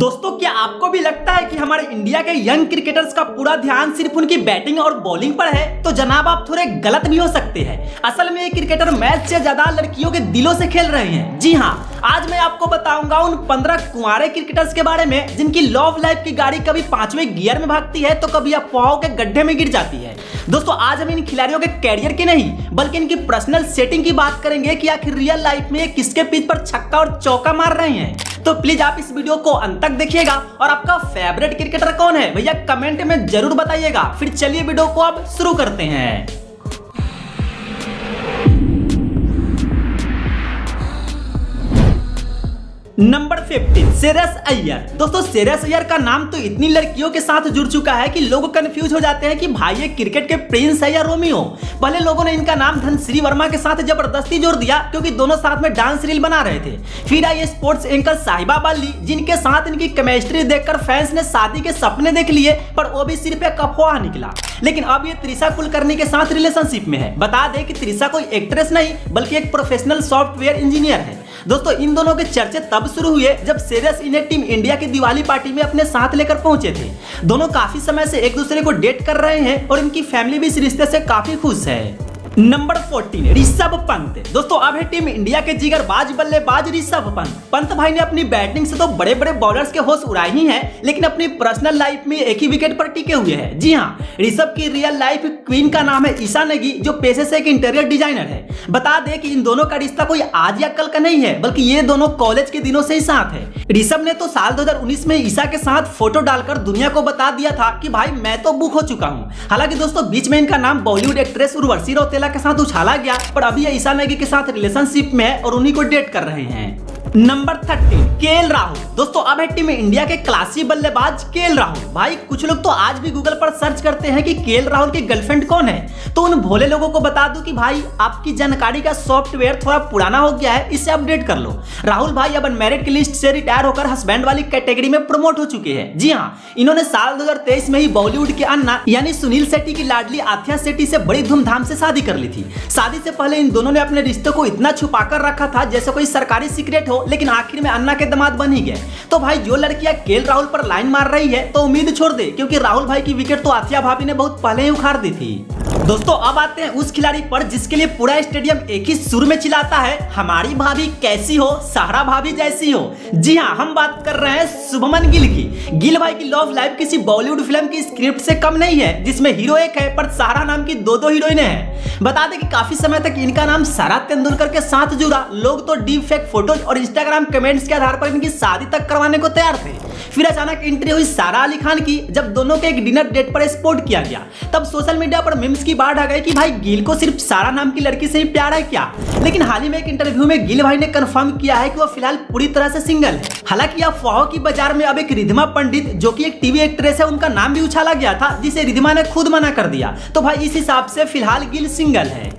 दोस्तों, क्या आपको भी लगता है कि हमारे इंडिया के यंग क्रिकेटर्स का पूरा ध्यान सिर्फ उनकी बैटिंग और बॉलिंग पर है? तो जनाब, आप थोड़े गलत भी हो सकते हैं। असल में ये क्रिकेटर मैच से ज्यादा लड़कियों के दिलों से खेल रहे हैं। जी हाँ, आज मैं आपको बताऊंगा उन 15 कुंवारे क्रिकेटर्स के बारे में जिनकी लव लाइफ की गाड़ी कभी 5वें गियर में भागती है तो कभी अफवाहों के गड्ढे में गिर जाती है। दोस्तों, आज हम इन खिलाड़ियों के कैरियर की नहीं बल्कि इनकी पर्सनल सेटिंग की बात करेंगे कि आखिर रियल लाइफ में ये किसके पिच पर छक्का और चौका मार रहे हैं। तो प्लीज आप इस वीडियो को अंत तक देखिएगा। और आपका फेवरेट क्रिकेटर कौन है भैया, कमेंट में जरूर बताइएगा। फिर चलिए वीडियो को अब शुरू करते हैं। नंबर 15, श्रेयस अय्यर। दोस्तों, श्रेयस अय्यर का नाम तो इतनी लड़कियों के साथ जुड़ चुका है कि लोग कंफ्यूज हो जाते हैं कि भाई ये क्रिकेट के प्रिंस है या रोमियो। पहले लोगों ने इनका नाम धनश्री वर्मा के साथ जबरदस्ती जोड़ दिया क्योंकि दोनों साथ में डांस रील बना रहे थे। फिर आई स्पोर्ट्स एंकर साहिबा बाली, जिनके साथ इनकी केमिस्ट्री देखकर फैंस ने शादी के सपने देख लिए, पर वो भी सिर्फ एक अफवाह निकला। लेकिन अब ये त्रिशा कुलकर्णी के साथ रिलेशनशिप में है। बता दें कि त्रिशा कोई एक्ट्रेस नहीं बल्कि एक प्रोफेशनल सॉफ्टवेयर इंजीनियर है। दोस्तों, इन दोनों के चर्चे तब शुरू हुए जब श्रेयस इन्हें टीम इंडिया की दिवाली पार्टी में अपने साथ लेकर पहुंचे थे। दोनों काफी समय से एक दूसरे को डेट कर रहे हैं और इनकी फैमिली भी इस रिश्ते से काफी खुश है। नंबर 14, ऋषभ पंत। दोस्तों, अब है टीम इंडिया के जिगरबाज बल्लेबाज ऋषभ पंत। पंत भाई ने अपनी बैटिंग से तो बड़े बड़े बॉलर्स के होश उड़ाए ही हैं, लेकिन अपनी पर्सनल लाइफ में एक ही विकेट पर टिके हुए हैं। जी हाँ, ऋषभ की रियल लाइफ क्वीन का नाम है ईशा नेगी, जो पेशे से एक इंटीरियर डिजाइनर है। बता दें कि इन दोनों का रिश्ता कोई आज या कल का नहीं है, बल्कि ये दोनों कॉलेज के दिनों से ही साथ है। ऋषभ ने तो साल 2019 में ईशा के साथ फोटो डालकर दुनिया को बता दिया था कि भाई मैं तो बुक हो चुका हूँ। हालांकि दोस्तों, बीच में इनका नाम बॉलीवुड एक्ट्रेस उर्वशी रौतेला के साथ उछाला गया, पर अभी ये ईशा नेगी के साथ रिलेशनशिप में है और उन्हीं को डेट कर रहे हैं। Number 13, KL Rahul. दोस्तों, अब है टीम इंडिया के क्लासी बल्लेबाज केएल राहुल। भाई, कुछ लोग तो आज भी गूगल पर सर्च करते हैं कि केएल राहुल की गर्लफ्रेंड कौन है। तो उन भोले लोगों को बता दूं कि भाई, आपकी जानकारी का सॉफ्टवेयर थोड़ा पुराना हो गया है, इसे अपडेट कर लो। राहुल भाई अब अनमैरिड की लिस्ट से रिटायर होकर हस्बैंड वाली कैटेगरी में प्रमोट हो चुके हैं। जी हाँ, इन्होंने साल 2023 में ही बॉलीवुड के अन्ना यानी सुनील शेट्टी की लाडली आथिया शेट्टी से बड़ी धूमधाम से शादी कर ली थी। शादी से पहले इन दोनों ने अपने रिश्ते को इतना छुपा कर रखा था जैसे कोई सरकारी सीक्रेट हो, लेकिन आखिर में अन्ना के दामाद बन ही गए। तो भाई, जो लड़कियां केएल राहुल पर लाइन मार रही है तो उम्मीद छोड़ दे, क्योंकि राहुल भाई की विकेट तो आथिया भाभी ने बहुत पहले ही उखाड़ दी थी। दोस्तों, अब आते हैं उस खिलाड़ी पर जिसके लिए पूरा स्टेडियम एक ही सुर में चिल्लाता है, हमारी भाभी कैसी हो, सहरा भाभी जैसी हो। जी हाँ, हम बात कर रहे हैं शुभमन गिल की। गिल भाई की लव लाइफ किसी बॉलीवुड फिल्म की स्क्रिप्ट से कम नहीं है, जिसमें हीरो एक है पर सहरा नाम की दो हीरोइनें हैं। बता दें कि काफी समय तक इनका नाम सारा तेंदुलकर के साथ जुड़ा। लोग तो डीप फेक फोटोज और इंस्टाग्राम कमेंट्स के आधार पर इनकी शादी तक करवाने को तैयार थे। फिर अचानक एंट्री हुई सारा अली खान की, जब दोनों के एक डिनर डेट पर स्पॉट किया गया। तब सोशल मीडिया पर मीम्स की बाढ़ आ गई कि भाई, गिल को सिर्फ सारा नाम की लड़की से ही प्यार है क्या। लेकिन हाल ही में एक इंटरव्यू में गिल भाई ने कंफर्म किया है कि वो फिलहाल पूरी तरह से सिंगल है। हालांकि अफवाहों की बाजार में अब एक रिधिमा पंडित, जो कि एक टीवी एक्ट्रेस है, उनका नाम भी उछाला गया था, जिसे रिधिमा ने खुद मना कर दिया। तो भाई, इस हिसाब से फिलहाल गिल सिंगल है।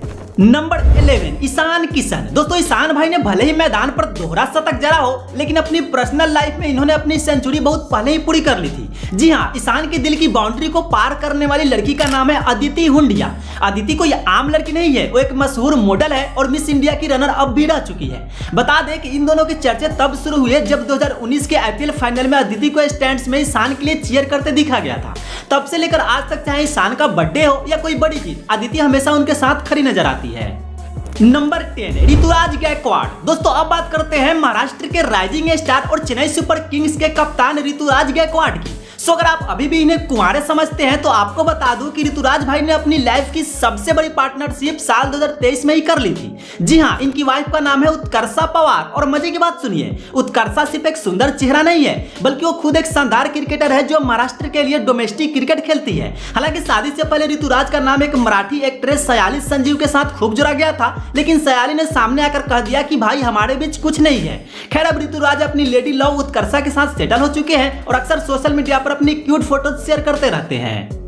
नंबर 11, ईशान किशन। दोस्तों, ईशान भाई ने भले ही मैदान पर दोहरा शतक जड़ा हो, लेकिन अपनी पर्सनल लाइफ में इन्होंने अपनी सेंचुरी बहुत पहले ही पूरी कर ली थी। जी हाँ, ईशान के दिल की बाउंड्री को पार करने वाली लड़की का नाम है अदिति हुंडिया। अदिति कोई आम लड़की नहीं है, वो एक मशहूर मॉडल है और मिस इंडिया की रनर अप भी रह चुकी है। बता दें कि इन दोनों के चर्चे तब शुरू हुए जब 2019 के आईपीएल फाइनल में अदिति को स्टैंड्स में ईशान के लिए चीयर करते दिखा गया था। तब से लेकर आज तक, चाहे ईशान का बर्थडे हो या कोई बड़ी जीत, अदिति हमेशा उनके साथ खड़ी नजर आती है। नंबर 10, ऋतुराज गायकवाड़। दोस्तों, अब बात करते हैं महाराष्ट्र के राइजिंग स्टार और चेन्नई सुपर किंग्स के कप्तान ऋतुराज गायकवाड़ की। सो अगर आप अभी भी इन्हें कुंवारे समझते हैं तो आपको बता दूं कि ऋतुराज भाई ने अपनी लाइफ की सबसे बड़ी पार्टनरशिप साल 2023 में ही कर ली थी। जी हाँ, इनकी वाइफ का नाम है उत्कर्षा पवार। और मजे की बात सुनिए, उत्कर्षा सिर्फ एक सुंदर चेहरा नहीं है, बल्कि वो खुद एक शानदार क्रिकेटर है जो महाराष्ट्र के लिए डोमेस्टिक क्रिकेट खेलती है। हालांकि शादी से पहले ऋतुराज का नाम एक मराठी एक्ट्रेस सयाली संजीव के साथ खूब जुड़ा गया था, लेकिन सयाली ने सामने आकर कह दिया कि भाई, हमारे बीच कुछ नहीं है। खैर, अब ऋतुराज अपनी लेडी लव उत्कर्षा के साथ सेटल हो चुके हैं और अक्सर सोशल मीडिया पर अपनी क्यूट फोटोज शेयर करते रहते हैं।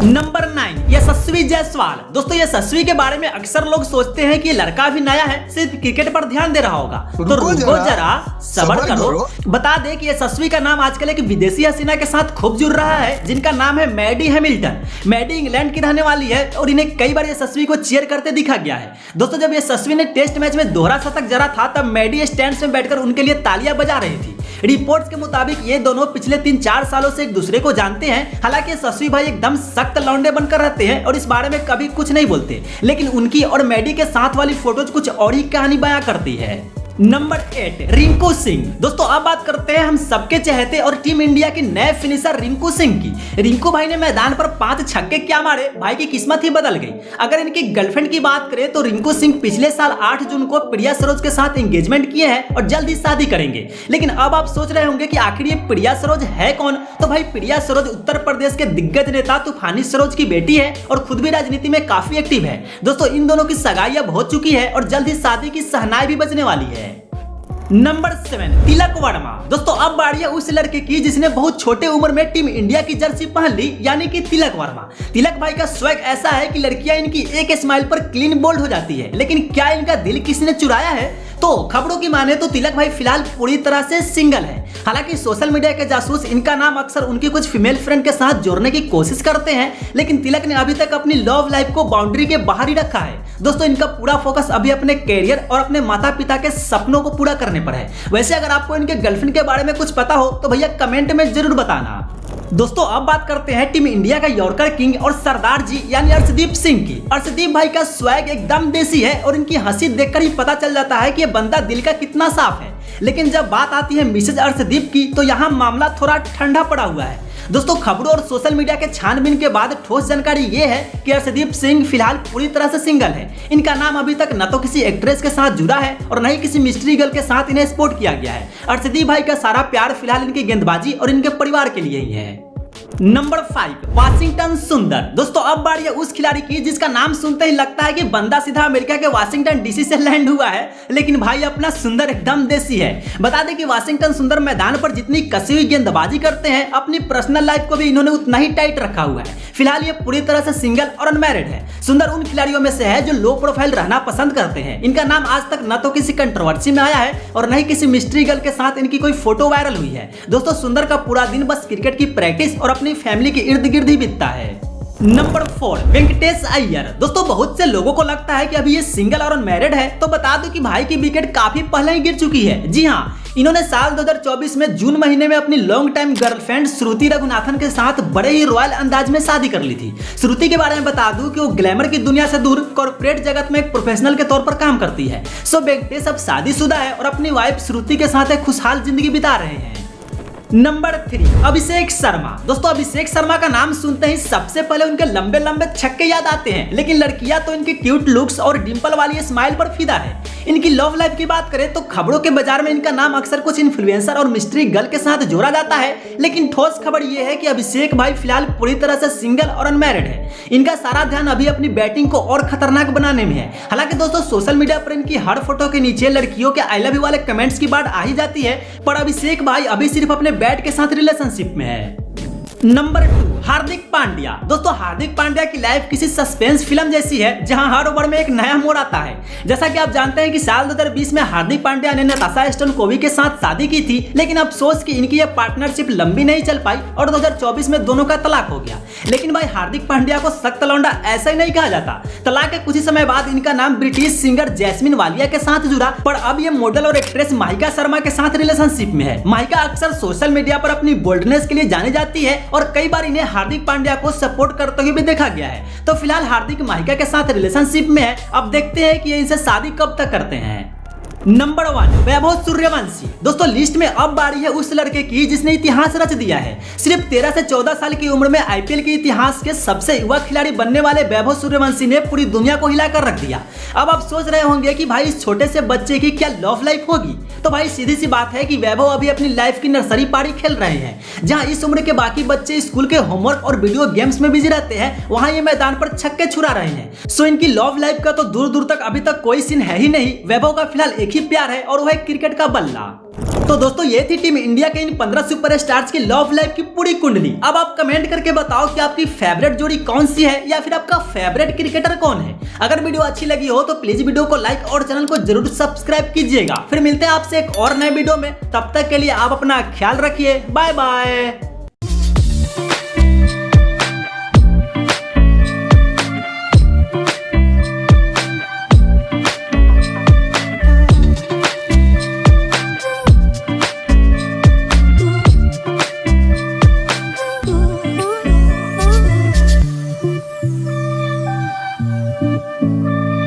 नंबर 9, यशस्वी जायसवाल। दोस्तों, यशस्वी के बारे में अक्सर लोग सोचते हैं कि लड़का भी नया है, सिर्फ क्रिकेट पर ध्यान दे रहा होगा। तो रुको जरा, सब्र करो। बता दें कि यशस्वी का नाम आजकल एक विदेशी हसीना के साथ खूब जुड़ रहा है, जिनका नाम है मैडी हैमिल्टन। मैडी इंग्लैंड की रहने वाली है और इन्हें कई बार यशस्वी को चीयर करते दिखा गया है। दोस्तों, जब यशस्वी ने टेस्ट मैच में दोहरा शतक जड़ा था, तब मैडी स्टैंड्स में बैठकर उनके लिए तालियां बजा रही थी। रिपोर्ट्स के मुताबिक ये दोनों पिछले 3-4 सालों से एक दूसरे को जानते हैं। हालांकि ससुई भाई एकदम सख्त लौंडे बनकर रहते हैं और इस बारे में कभी कुछ नहीं बोलते, लेकिन उनकी और मैडी के साथ वाली फोटोज कुछ और ही कहानी बयां करती है। नंबर 8 रिंकू सिंह। दोस्तों अब बात करते हैं हम सबके चहेते और टीम इंडिया के नए फिनिशर रिंकू सिंह की। रिंकू भाई ने मैदान पर 5 छक्के क्या मारे, भाई की किस्मत ही बदल गई। अगर इनकी गर्लफ्रेंड की बात करें तो रिंकू सिंह पिछले साल 8 जून को प्रिया सरोज के साथ एंगेजमेंट किए हैं और जल्द ही शादी करेंगे। लेकिन अब आप सोच रहे होंगे कि आखिर ये प्रिया सरोज है कौन? तो भाई प्रिया सरोज उत्तर प्रदेश के दिग्गज नेता तूफानी सरोज की बेटी है और खुद भी राजनीति में काफी एक्टिव है। दोस्तों इन दोनों की सगाई अब हो चुकी है और जल्द ही शादी की शहनाई भी बजने वाली है। नंबर 7 तिलक वर्मा। दोस्तों अब बारी है उस लड़के की जिसने बहुत छोटे उम्र में टीम इंडिया की जर्सी पहन ली, यानी कि तिलक वर्मा। तिलक भाई का स्वैग ऐसा है कि लड़कियां इनकी एक स्माइल पर क्लीन बोल्ड हो जाती है। लेकिन क्या इनका दिल किसी ने चुराया है? तो खबरों की माने तो तिलक भाई फिलहाल पूरी तरह से सिंगल है। हालांकि सोशल मीडिया के जासूस इनका नाम अक्सर उनकी कुछ फीमेल फ्रेंड के साथ जोड़ने की कोशिश करते हैं, लेकिन तिलक ने अभी तक अपनी लव लाइफ को बाउंड्री के बाहर ही रखा है। दोस्तों इनका पूरा फोकस अभी अपने कैरियर और अपने माता पिता के सपनों को पूरा करने पर है। वैसे अगर आपको इनके गर्लफ्रेंड के बारे में कुछ पता हो तो भैया कमेंट में जरूर बताना। दोस्तों अब बात करते हैं टीम इंडिया का यॉर्कर किंग और सरदार जी यानी अर्शदीप सिंह की। अर्शदीप भाई का स्वैग एकदम देसी है और इनकी हंसी देखकर ही पता चल जाता है कि ये बंदा दिल का कितना साफ है। लेकिन जब बात आती है मिसेज अर्शदीप की तो यहाँ मामला थोड़ा ठंडा पड़ा हुआ है। दोस्तों खबरों और सोशल मीडिया के छानबीन के बाद ठोस जानकारी ये है कि अर्शदीप सिंह फिलहाल पूरी तरह से सिंगल है। इनका नाम अभी तक न तो किसी एक्ट्रेस के साथ जुड़ा है और न ही किसी मिस्ट्री गर्ल के साथ इन्हें स्पॉट किया गया है। अर्शदीप भाई का सारा प्यार फिलहाल इनकी गेंदबाजी और इनके परिवार के लिए ही है। नंबर 5 वाशिंगटन सुंदर। दोस्तों अब बारी है उस खिलाड़ी की जिसका नाम सुनते ही लगता है कि बंदा सीधा अमेरिका के वाशिंगटन डीसी से लैंड हुआ है, लेकिन भाई अपना सुंदर एकदम देसी है। बता दें कि वाशिंगटन सुंदर मैदान पर जितनी कसी हुई गेंदबाजी करते हैं, अपनी पर्सनल लाइफ को भी इन्होंने उतना ही टाइट रखा हुआ है। फिलहाल ये पूरी तरह से सिंगल और अनमैरिड है। सुंदर उन खिलाड़ियों में से है जो लो प्रोफाइल रहना पसंद करते हैं। इनका नाम आज तक न तो किसी कंट्रोवर्सी में आया है और न ही किसी मिस्ट्री गर्ल के साथ इनकी कोई फोटो वायरल हुई है। दोस्तों सुंदर का पूरा दिन बस क्रिकेट की प्रैक्टिस और अपनी फैमिली के इर्द गिर्द ही बीतता है। नंबर 4 वेंकटेश अय्यर। दोस्तों बहुत से लोगों को लगता है कि अभी ये सिंगल और अनमैरिड है, तो बता दूं कि भाई की विकेट काफी पहले ही गिर चुकी है। जी हाँ, इन्होंने साल 2024 में जून महीने में अपनी लॉन्ग टाइम गर्लफ्रेंड श्रुति रघुनाथन के साथ बड़े ही रॉयल अंदाज में शादी कर ली थी। श्रुति के बारे में बता दूं कि वो ग्लैमर की दुनिया से दूर कॉर्पोरेट जगत में एक प्रोफेशनल के तौर पर काम करती है। सो वेंकटेश अब शादीशुदा है और अपनी वाइफ श्रुति के साथ एक खुशहाल जिंदगी बिता रहे हैं। नंबर 3 अभिषेक शर्मा। दोस्तों अभिषेक शर्मा का नाम सुनते ही सबसे पहले उनके लंबे लंबे छक्के याद आते हैं, लेकिन लड़कियां तो इनकी क्यूट लुक्स और डिंपल वाली स्माइल पर फिदा है। इनकी लव लाइफ की बात करें तो खबरों के बाजार में इनका नाम अक्सर कुछ इन्फ्लुएंसर और मिस्ट्री गर्ल के साथ जोड़ा जाता है, लेकिन ठोस खबर यह है कि अभिषेक भाई फिलहाल पूरी तरह से सिंगल और अनमैरिड है। इनका सारा ध्यान अभी अपनी बैटिंग को और खतरनाक बनाने में है। हालांकि दोस्तों सोशल मीडिया पर इनकी हर फोटो के नीचे लड़कियों के आई लव यू वाले कमेंट्स की बात आ ही जाती है, पर अभिषेक भाई अभी सिर्फ अपने बैट के साथ रिलेशनशिप में है। नंबर 2 हार्दिक पांड्या। दोस्तों हार्दिक पांड्या की लाइफ किसी सस्पेंस फिल्म जैसी है, जहां हर ओवर में एक नया मोड़ आता है। जैसा कि आप जानते हैं कि साल 2020 में हार्दिक पांड्या ने नताशा स्टोनकोविक के साथ शादी की थी, लेकिन अफसोस कि इनकी यह पार्टनरशिप लंबी नहीं चल पाई और 2024 में दोनों का तलाक हो गया। लेकिन भाई हार्दिक पांड्या को सख्त लौंडा ऐसा ही नहीं कहा जाता। तलाक के कुछ ही समय बाद इनका नाम ब्रिटिश सिंगर जैस्मिन वालिया के साथ जुड़ा, पर अब ये मॉडल और एक्ट्रेस माहिका शर्मा के साथ रिलेशनशिप में है। माहिका अक्सर सोशल मीडिया पर अपनी बोल्डनेस के लिए जानी जाती है और कई बार इन्हें हार्दिक पांड्या को सपोर्ट करते हुए भी देखा गया है। तो फिलहाल हार्दिक माहिका के साथ रिलेशनशिप में है। अब देखते हैं कि ये इनसे शादी कब तक करते हैं। नंबर 1 वैभव सूर्यवंशी। दोस्तों लिस्ट में अब बारी है उस लड़के की जिसने इतिहास रच दिया है। सिर्फ 13 से 14 साल की उम्र में आईपीएल के इतिहास के सबसे युवा खिलाड़ी बनने वाले वैभव सूर्यवंशी ने पूरी दुनिया को हिलाकर रख दिया। अब आप सोच रहे होंगे कि भाई इस छोटे से बच्चे की क्या लव लाइफ होगी, तो भाई सीधी सी बात है कि वैभव अभी अपनी लाइफ की नर्सरी पारी खेल रहे हैं। जहां इस उम्र के बाकी बच्चे स्कूल के होमवर्क और वीडियो गेम्स में बिजी रहते हैं, वहां ये मैदान पर छक्के छुड़ा रहे हैं। सो इनकी लव लाइफ का तो दूर दूर तक अभी तक कोई सीन है ही नहीं। वैभव का फिलहाल एक ही प्यार है और वह क्रिकेट का बल्ला। तो दोस्तों ये थी टीम इंडिया के इन 15 सुपरस्टार्स की लव लाइफ की पूरी कुंडली। अब आप कमेंट करके बताओ कि आपकी फेवरेट जोड़ी कौन सी है या फिर आपका फेवरेट क्रिकेटर कौन है। अगर वीडियो अच्छी लगी हो तो प्लीज वीडियो को लाइक और चैनल को जरूर सब्सक्राइब कीजिएगा। फिर मिलते हैं आपसे एक और नए वीडियो में, तब तक के लिए आप अपना ख्याल रखिए। Bye bye.